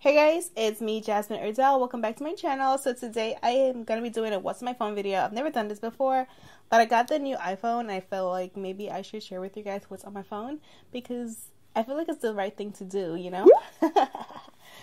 Hey guys, it's me, Jasmine Erdell. Welcome back to my channel. So today I am going to be doing a what's on my phone video. I've never done this before, but I got the new iPhone and I feel like maybe I should share with you guys what's on my phone because I feel like it's the right thing to do, you know?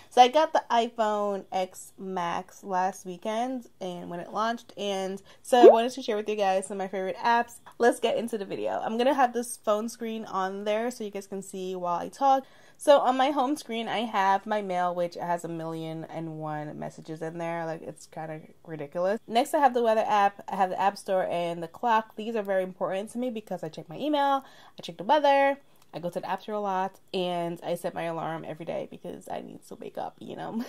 So I got the iPhone X Max last weekend and when it launched, and so I wanted to share with you guys some of my favorite apps. Let's get into the video. I'm going to have this phone screen on there so you guys can see while I talk. So on my home screen, I have my mail, which has 1,000,001 messages in there. Like, it's kind of ridiculous. Next, I have the weather app. I have the app store and the clock. These are very important to me because I check my email, I check the weather, I go to the app store a lot, and I set my alarm every day because I need to wake up, you know.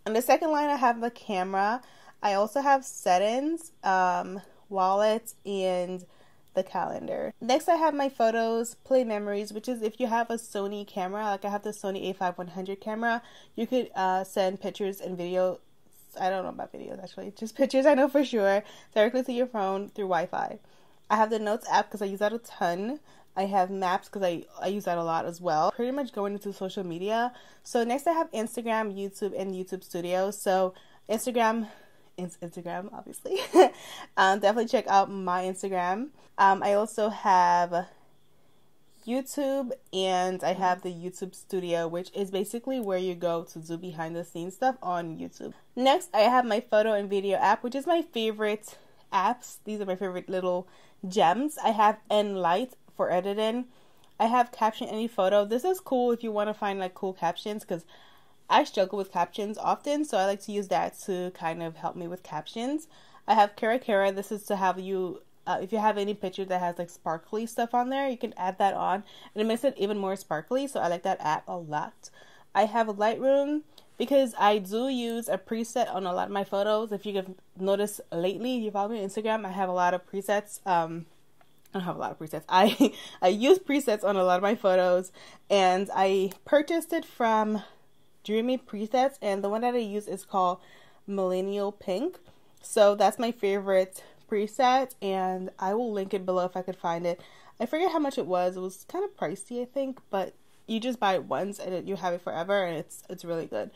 On the second line, I have the camera. I also have settings, wallet, and the calendar. Next, I have my photos, play memories, which is if you have a Sony camera, like I have the Sony a5100 camera, you could send pictures and videos. I don't know about videos actually, just pictures I know for sure, directly to your phone through Wi-Fi. I have the Notes app because I use that a ton. I have Maps because I use that a lot as well. Pretty much going into social media. So next I have Instagram, YouTube, and YouTube Studio. So Instagram, obviously. Definitely check out my Instagram. I also have YouTube, and I have the YouTube Studio, which is basically where you go to do behind the scenes stuff on YouTube. Next, I have my photo and video app, which is my favorite apps. These are my favorite little gems. I have Enlight for editing. I have Caption Any Photo. This is cool if you want to find like cool captions, because I struggle with captions often, so I like to use that to kind of help me with captions. I have Kara. This is to have you, if you have any picture that has like sparkly stuff on there, you can add that on, and it makes it even more sparkly, so I like that app a lot. I have Lightroom because I do use a preset on a lot of my photos. If you have noticed lately, if you follow me on Instagram, I have a lot of presets. I don't have a lot of presets. I use presets on a lot of my photos, and I purchased it from Dreamy Presets, and the one that I use is called Millennial Pink. So that's my favorite preset, and I will link it below if I could find it. I forget how much it was. It was kind of pricey, I think, but you just buy it once and you have it forever, and it's really good.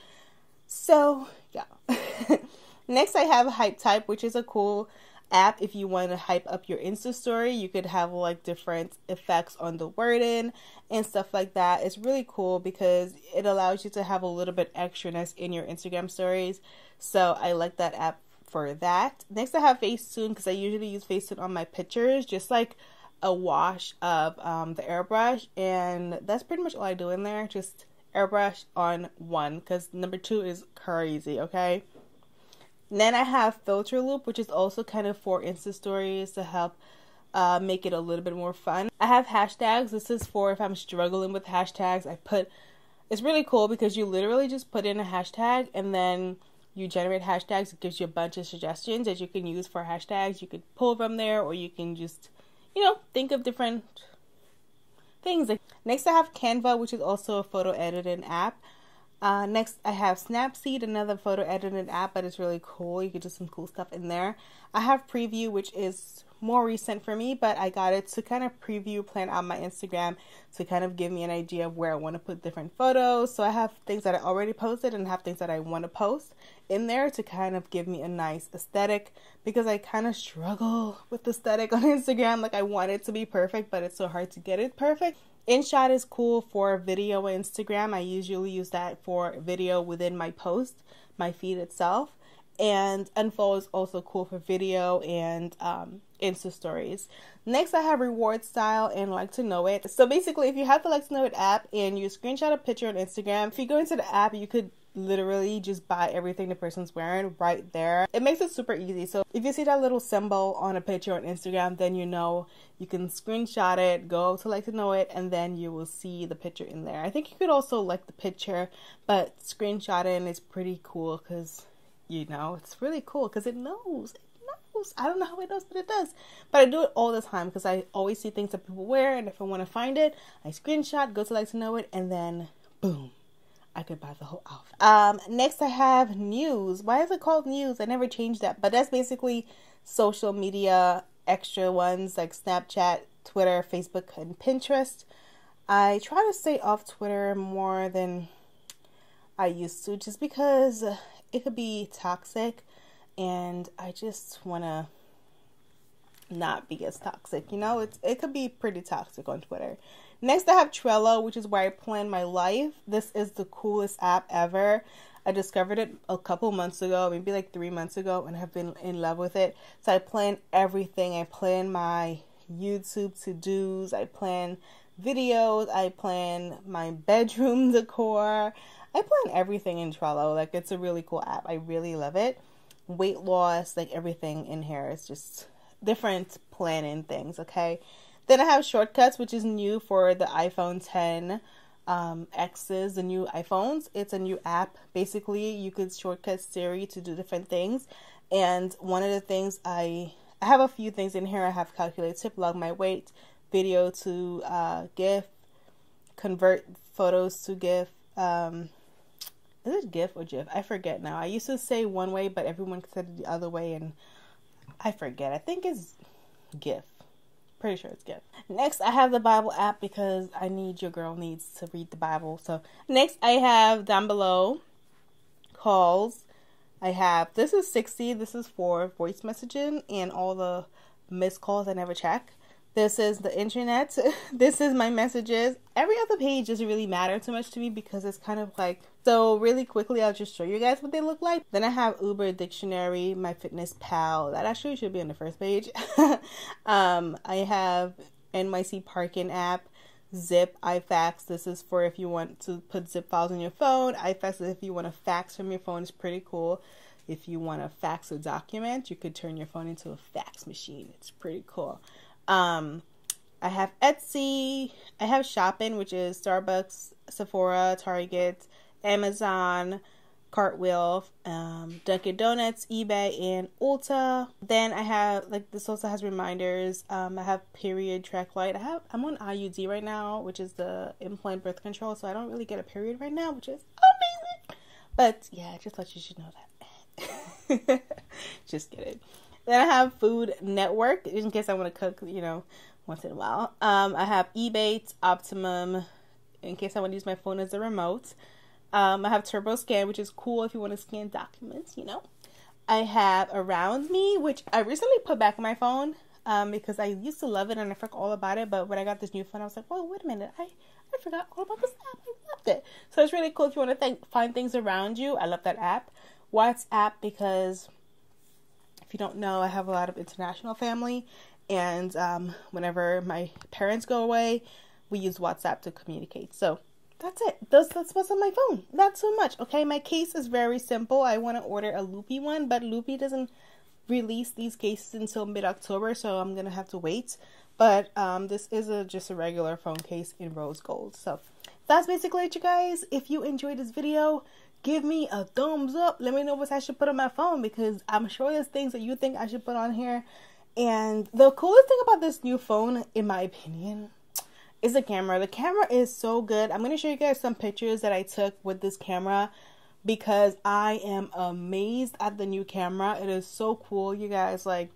So yeah. Next, I have Hype Type, which is a cool app if you want to hype up your Insta story. You could have like different effects on the wording and stuff like that. It's really cool because it allows you to have a little bit extraness in your Instagram stories. So I like that app for that. Next, I have Facetune because I usually use Facetune on my pictures, just like a wash of the airbrush, and that's pretty much all I do in there. Just airbrush on one because number 2 is crazy, okay? Then I have Filter Loop, which is also kind of for Insta stories to help make it a little bit more fun. I have hashtags. This is for if I'm struggling with hashtags. It's really cool because you literally just put in a hashtag and then you generate hashtags. It gives you a bunch of suggestions that you can use for hashtags. You could pull from there, or you can just, you know, think of different things. Next, I have Canva, which is also a photo editing app. Next, I have Snapseed, another photo editing app, but it's really cool. You can do some cool stuff in there. I have Preview, which is more recent for me, but I got it to kind of plan out my Instagram to kind of give me an idea of where I want to put different photos. So I have things that I already posted and have things that I want to post in there to kind of give me a nice aesthetic, because I kind of struggle with aesthetic on Instagram. Like, I want it to be perfect, but it's so hard to get it perfect. InShot is cool for video on Instagram. I usually use that for video within my post, my feed itself. And Unfold is also cool for video and Insta stories. Next, I have Reward Style and Like to Know It. So basically, if you have the Like to Know It app and you screenshot a picture on Instagram, if you go into the app, you could literally just buy everything the person's wearing right there. It makes it super easy. So if you see that little symbol on a picture on Instagram, then you know you can screenshot it, go to Like to Know It, and then you will see the picture in there. I think you could also like the picture, but screenshotting is pretty cool because, you know, it's really cool because it knows. I don't know how it knows, but it does. But I do it all the time because I always see things that people wear, and if I want to find it, I screenshot, go to Like to Know It, and then boom, I could buy the whole outfit. Next, I have News. Why is it called News? I never changed that, but that's basically social media extra ones like Snapchat, Twitter, Facebook, and Pinterest. I try to stay off Twitter more than I used to, just because it could be toxic and I just want to not be as toxic, you know. It could be pretty toxic on Twitter. Next, I have Trello, which is where I plan my life. This is the coolest app ever. I discovered it a couple months ago, maybe like 3 months ago, and have been in love with it. So I plan everything. I plan my YouTube to-dos. I plan videos. I plan my bedroom decor. I plan everything in Trello. Like, it's a really cool app. I really love it. Weight loss, like everything in here is just different planning things, okay? Then I have Shortcuts, which is new for the iPhone 10 X's, the new iPhones. It's a new app. Basically, you could shortcut Siri to do different things. And one of the things I have a few things in here. I have calculate tip, log my weight, video to GIF, convert photos to GIF. Is it GIF or GIF? I forget now. I used to say one way, but everyone said it the other way, and I forget. I think it's GIF. Pretty sure it's GIF. Next, I have the Bible app because I need, your girl needs to read the Bible. So next, I have down below calls. I have, this is 60. This is for voice messaging and all the missed calls I never check. This is the internet. This is my messages. Every other page doesn't really matter too much to me because it's kind of like, so really quickly, I'll just show you guys what they look like. Then I have Uber Dictionary, My Fitness Pal. That actually should be on the first page. I have NYC Parking app, Zip, iFax. This is for if you want to put zip files on your phone. iFax is if you want to fax from your phone. It's pretty cool. If you want to fax a document, you could turn your phone into a fax machine. It's pretty cool. I have Etsy. I have shopping, which is Starbucks, Sephora, Target, Amazon, Cartwheel, Dunkin' Donuts, eBay, and Ulta. Then I have, like, this also has reminders. I have period track light. I'm on IUD right now, which is the implant birth control, so I don't really get a period right now, which is amazing. But yeah, just thought you should know that. Just kidding. Then I have Food Network, in case I want to cook, you know, once in a while. I have Ebates, Optimum, in case I want to use my phone as a remote. I have Turbo Scan, which is cool if you want to scan documents, you know. I have Around Me, which I recently put back on my phone because I used to love it and I forgot all about it. But when I got this new phone, I was like, whoa, wait a minute. I forgot all about this app. I loved it. So it's really cool if you want to find things around you. I love that app. WhatsApp, because if you don't know, I have a lot of international family. And whenever my parents go away, we use WhatsApp to communicate. So that's it. That's what's on my phone. Not so much. Okay, my case is very simple. I want to order a Loopy one, but Loopy doesn't release these cases until mid-October, so I'm going to have to wait. But this is just a regular phone case in rose gold. So that's basically it, you guys. If you enjoyed this video, give me a thumbs up. Let me know what I should put on my phone, because I'm sure there's things that you think I should put on here. And the coolest thing about this new phone, in my opinion, is the camera. The camera is so good. I'm going to show you guys some pictures that I took with this camera because I am amazed at the new camera. It is so cool, you guys. Like,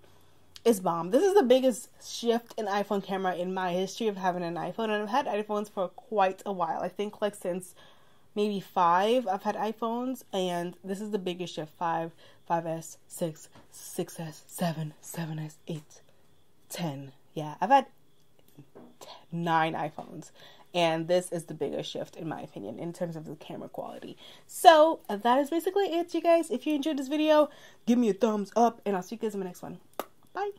it's bomb. This is the biggest shift in iPhone camera in my history of having an iPhone. And I've had iPhones for quite a while. I think like since maybe 5 I've had iPhones, and this is the biggest shift. 5, 5S, 6, 6S, 7, 7S, 8, 10. Yeah, I've had 9 iPhones, and this is the biggest shift in my opinion in terms of the camera quality. So that is basically it, you guys. If you enjoyed this video, give me a thumbs up, and I'll see you guys in my next one. Bye.